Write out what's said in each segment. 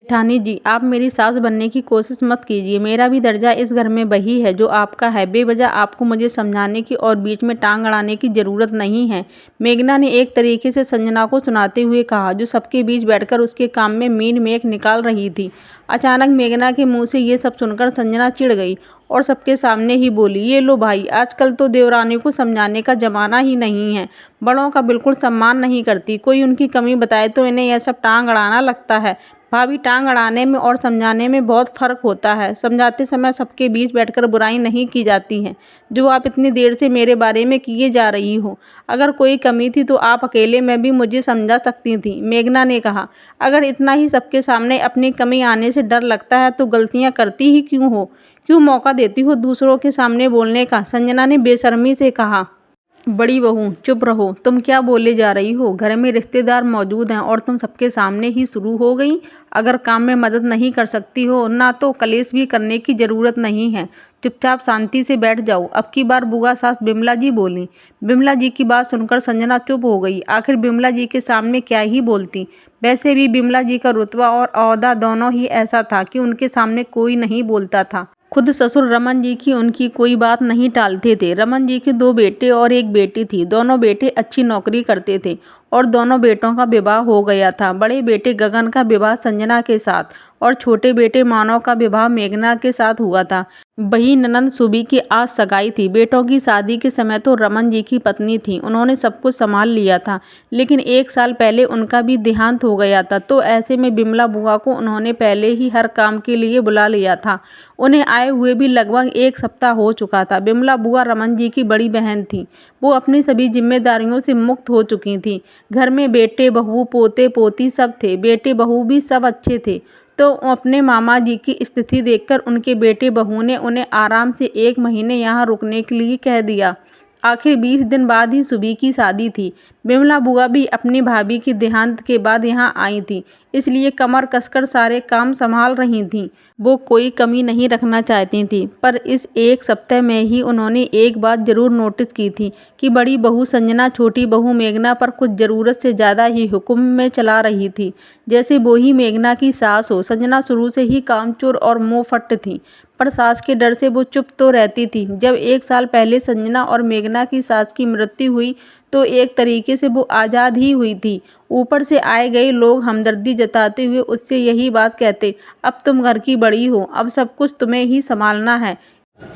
जेठानी जी, आप मेरी सास बनने की कोशिश मत कीजिए। मेरा भी दर्जा इस घर में वही है जो आपका है। बेवजह आपको मुझे समझाने की और बीच में टांग अड़ाने की जरूरत नहीं है। मेघना ने एक तरीके से संजना को सुनाते हुए कहा, जो सबके बीच बैठकर उसके काम में मीन मेख निकाल रही थी। अचानक मेघना के मुंह से ये सब सुनकर संजना चिढ़ गई और सबके सामने ही बोली, ये लो भाई, आजकल तो देवरानी को समझाने का जमाना ही नहीं है। बड़ों का बिल्कुल सम्मान नहीं करती। कोई उनकी कमी बताए तो इन्हें यह सब टांग अड़ाना लगता है। भाभी, टांग अड़ाने में और समझाने में बहुत फ़र्क होता है। समझाते समय सबके बीच बैठकर बुराई नहीं की जाती है, जो आप इतनी देर से मेरे बारे में किए जा रही हो। अगर कोई कमी थी तो आप अकेले में भी मुझे समझा सकती थी, मेघना ने कहा। अगर इतना ही सबके सामने अपनी कमी आने से डर लगता है तो गलतियां करती ही क्यों हो? क्यों मौका देती हो दूसरों के सामने बोलने का? संजना ने बेशर्मी से कहा। बड़ी बहू, चुप रहो। तुम क्या बोले जा रही हो? घर में रिश्तेदार मौजूद हैं और तुम सबके सामने ही शुरू हो गई। अगर काम में मदद नहीं कर सकती हो ना तो कलेश भी करने की जरूरत नहीं है। चुपचाप शांति से बैठ जाओ। अब की बार बुआ सास बिमला जी बोली। बिमला जी की बात सुनकर संजना चुप हो गई। आखिर बिमला जी के सामने क्या ही बोलती। वैसे भी बिमला जी का रुतबा और ओहदा दोनों ही ऐसा था कि उनके सामने कोई नहीं बोलता था। खुद ससुर रमन जी की उनकी कोई बात नहीं टालते थे। रमन जी के 2 बेटे और 1 बेटी थी। दोनों बेटे अच्छी नौकरी करते थे और दोनों बेटों का विवाह हो गया था। बड़े बेटे गगन का विवाह संजना के साथ और छोटे बेटे मानव का विवाह मेघना के साथ हुआ था। वही ननंद सुबी की आज सगाई थी। बेटों की शादी के समय तो रमन जी की पत्नी थी, उन्होंने सब कुछ संभाल लिया था, लेकिन 1 साल पहले उनका भी देहांत हो गया था। तो ऐसे में बिमला बुआ को उन्होंने पहले ही हर काम के लिए बुला लिया था। उन्हें आए हुए भी लगभग 1 सप्ताह हो चुका था। बिमला बुआ रमन जी की बड़ी बहन थी। वो अपनी सभी जिम्मेदारियों से मुक्त हो चुकी थी। घर में बेटे बहू पोते पोती सब थे। बेटे बहू भी सब अच्छे थे। तो अपने मामा जी की स्थिति देखकर उनके बेटे बहू ने उन्हें आराम से 1 महीने यहाँ रुकने के लिए कह दिया। आखिर 20 दिन बाद ही सुबी की शादी थी। बिमला बुआ भी अपनी भाभी की देहांत के बाद यहाँ आई थी, इसलिए कमर कसकर सारे काम संभाल रही थीं। वो कोई कमी नहीं रखना चाहती थी, पर इस 1 सप्ताह में ही उन्होंने एक बात जरूर नोटिस की थी कि बड़ी बहू संजना छोटी बहू मेघना पर कुछ ज़रूरत से ज़्यादा ही हुक्म में चला रही थी, जैसे वो ही मेघना की सास हो। संजना शुरू से ही कामचोर और मुंहफट थी, पर सास के डर से वो चुप तो रहती थी। जब 1 साल पहले संजना और मेघना की सास की मृत्यु हुई तो एक तरीके से वो आज़ाद ही हुई थी। ऊपर से आए गए लोग हमदर्दी जताते हुए उससे यही बात कहते, अब तुम घर की बड़ी हो, अब सब कुछ तुम्हें ही संभालना है।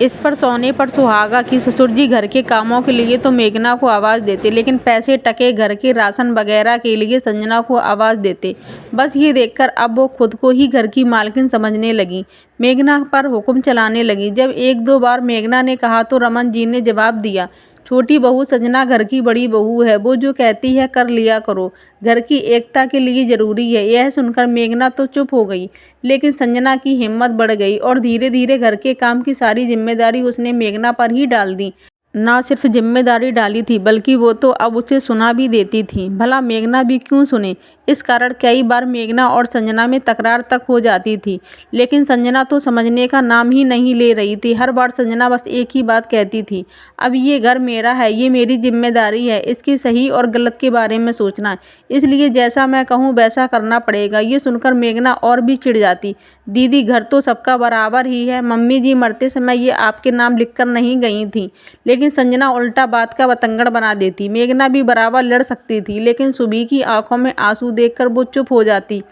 इस पर सोने पर सुहागा कि ससुर जी घर के कामों के लिए तो मेघना को आवाज़ देते, लेकिन पैसे टके घर के राशन वगैरह के लिए संजना को आवाज़ देते। बस ये देखकर अब वो खुद को ही घर की मालकिन समझने लगी, मेघना पर हुक्म चलाने लगी। जब 1-2 बार मेघना ने कहा तो रमन जी ने जवाब दिया, छोटी बहू संजना घर की बड़ी बहू है, वो जो कहती है कर लिया करो, घर की एकता के लिए ज़रूरी है। यह सुनकर मेघना तो चुप हो गई, लेकिन संजना की हिम्मत बढ़ गई और धीरे धीरे घर के काम की सारी जिम्मेदारी उसने मेघना पर ही डाल दी। ना सिर्फ जिम्मेदारी डाली थी, बल्कि वो तो अब उसे सुना भी देती थी। भला मेघना भी क्यों सुने? इस कारण कई बार मेघना और संजना में तकरार तक हो जाती थी, लेकिन संजना तो समझने का नाम ही नहीं ले रही थी। हर बार संजना बस एक ही बात कहती थी, अब ये घर मेरा है, ये मेरी जिम्मेदारी है, इसके सही और गलत के बारे में सोचना, इसलिए जैसा मैं कहूँ वैसा करना पड़ेगा। ये सुनकर मेघना और भी चिढ़ जाती, दीदी घर तो सबका बराबर ही है, मम्मी जी मरते समय ये आपके नाम लिखकर नहीं गई थी। लेकिन संजना उल्टा बात का बतंगड़ बना देती। मेघना भी बराबर लड़ सकती थी, लेकिन सुबी की आंखों में आंसू देखकर वो चुप हो जाती।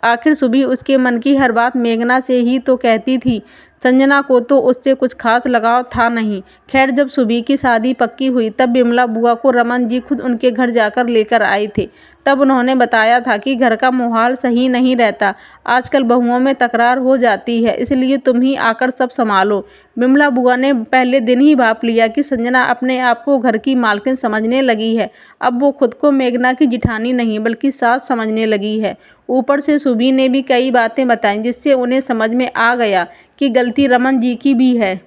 आखिर सुबी उसके मन की हर बात मेघना से ही तो कहती थी। संजना को तो उससे कुछ खास लगाव था नहीं। खैर, जब सुबी की शादी पक्की हुई तब बिमला बुआ को रमन जी खुद उनके घर जाकर लेकर आए थे। तब उन्होंने बताया था कि घर का माहौल सही नहीं रहता, आजकल बहुओं में तकरार हो जाती है, इसलिए तुम ही आकर सब संभालो। बिमला बुआ ने पहले दिन ही भाप लिया कि संजना अपने आप को घर की मालकिन समझने लगी है। अब वो खुद को मेघना की जिठानी नहीं बल्कि सास समझने लगी है। ऊपर से सुबी ने भी कई बातें बताई जिससे उन्हें समझ में आ गया कि गलती रमन जी की भी है।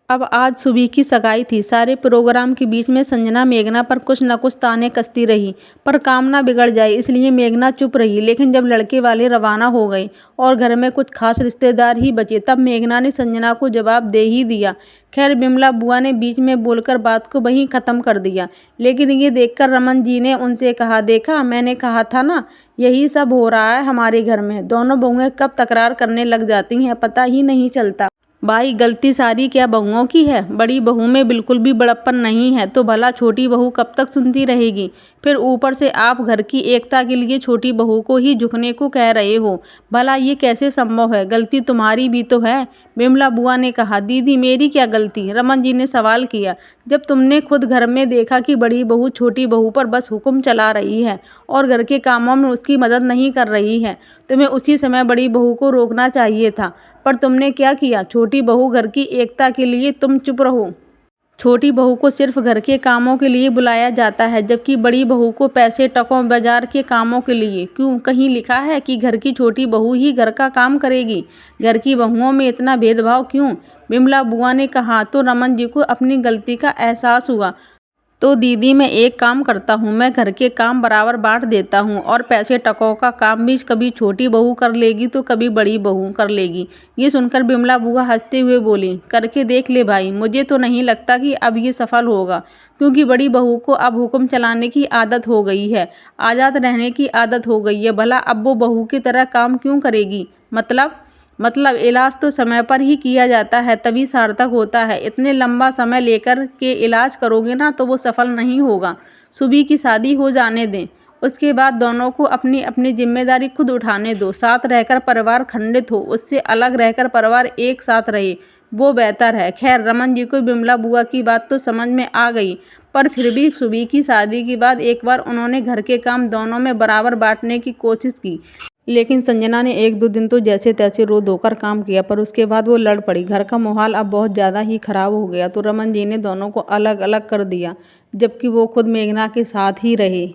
अब आज सुबह की सगाई थी। सारे प्रोग्राम के बीच में संजना मेघना पर कुछ न कुछ ताने कसती रही, पर काम ना बिगड़ जाए इसलिए मेघना चुप रही। लेकिन जब लड़के वाले रवाना हो गए और घर में कुछ खास रिश्तेदार ही बचे, तब मेघना ने संजना को जवाब दे ही दिया। खैर, बिमला बुआ ने बीच में बोलकर बात को वहीं ख़त्म कर दिया। लेकिन ये देखकर रमन जी ने उनसे कहा, देखा, मैंने कहा था ना, यही सब हो रहा है हमारे घर में। दोनों बहुएं कब तकरार करने लग जाती हैं, पता ही नहीं चलता। भाई, गलती सारी क्या बहुओं की है? बड़ी बहू में बिल्कुल भी बड़प्पन नहीं है, तो भला छोटी बहू कब तक सुनती रहेगी? फिर ऊपर से आप घर की एकता के लिए छोटी बहू को ही झुकने को कह रहे हो। भला ये कैसे संभव है? गलती तुम्हारी भी तो है। बिमला बुआ ने कहा, दीदी मेरी क्या गलती? रमन जी ने सवाल किया। जब तुमने खुद घर में देखा कि बड़ी बहू छोटी बहू पर बस हुक्म चला रही है और घर के कामों में उसकी मदद नहीं कर रही है, तुम्हें उसी समय बड़ी बहू को रोकना चाहिए था। पर तुमने क्या किया? छोटी बहू घर की एकता के लिए तुम चुप रहो। छोटी बहू को सिर्फ घर के कामों के लिए बुलाया जाता है, जबकि बड़ी बहू को पैसे टकों बाजार के कामों के लिए। क्यों, कहीं लिखा है कि घर की छोटी बहू ही घर का काम करेगी? घर की बहुओं में इतना भेदभाव क्यों? बिमला बुआ ने कहा। तो रमन जी को अपनी गलती का एहसास हुआ। तो दीदी, मैं एक काम करता हूँ, मैं घर के काम बराबर बांट देता हूँ और पैसे टकों का काम भी कभी छोटी बहू कर लेगी तो कभी बड़ी बहू कर लेगी। ये सुनकर बिमला बुआ हंसते हुए बोली, करके देख ले भाई, मुझे तो नहीं लगता कि अब ये सफल होगा, क्योंकि बड़ी बहू को अब हुक्म चलाने की आदत हो गई है, आज़ाद रहने की आदत हो गई है। भला अब वो बहू की तरह काम क्यों करेगी? मतलब इलाज तो समय पर ही किया जाता है, तभी सार्थक होता है। इतने लंबा समय लेकर के इलाज करोगे ना तो वो सफल नहीं होगा। सुबह की शादी हो जाने दें, उसके बाद दोनों को अपनी अपनी जिम्मेदारी खुद उठाने दो। साथ रहकर परिवार खंडित हो, उससे अलग रहकर परिवार एक साथ रहे, वो बेहतर है। खैर, रमन जी को बिमला बुआ की बात तो समझ में आ गई, पर फिर भी सुबह की शादी के बाद एक बार उन्होंने घर के काम दोनों में बराबर बांटने की कोशिश की। लेकिन संजना ने 1-2 दिन तो जैसे तैसे रो धोकर काम किया, पर उसके बाद वो लड़ पड़ी। घर का माहौल अब बहुत ज़्यादा ही खराब हो गया, तो रमन जी ने दोनों को अलग अलग कर दिया, जबकि वो खुद मेघना के साथ ही रहे।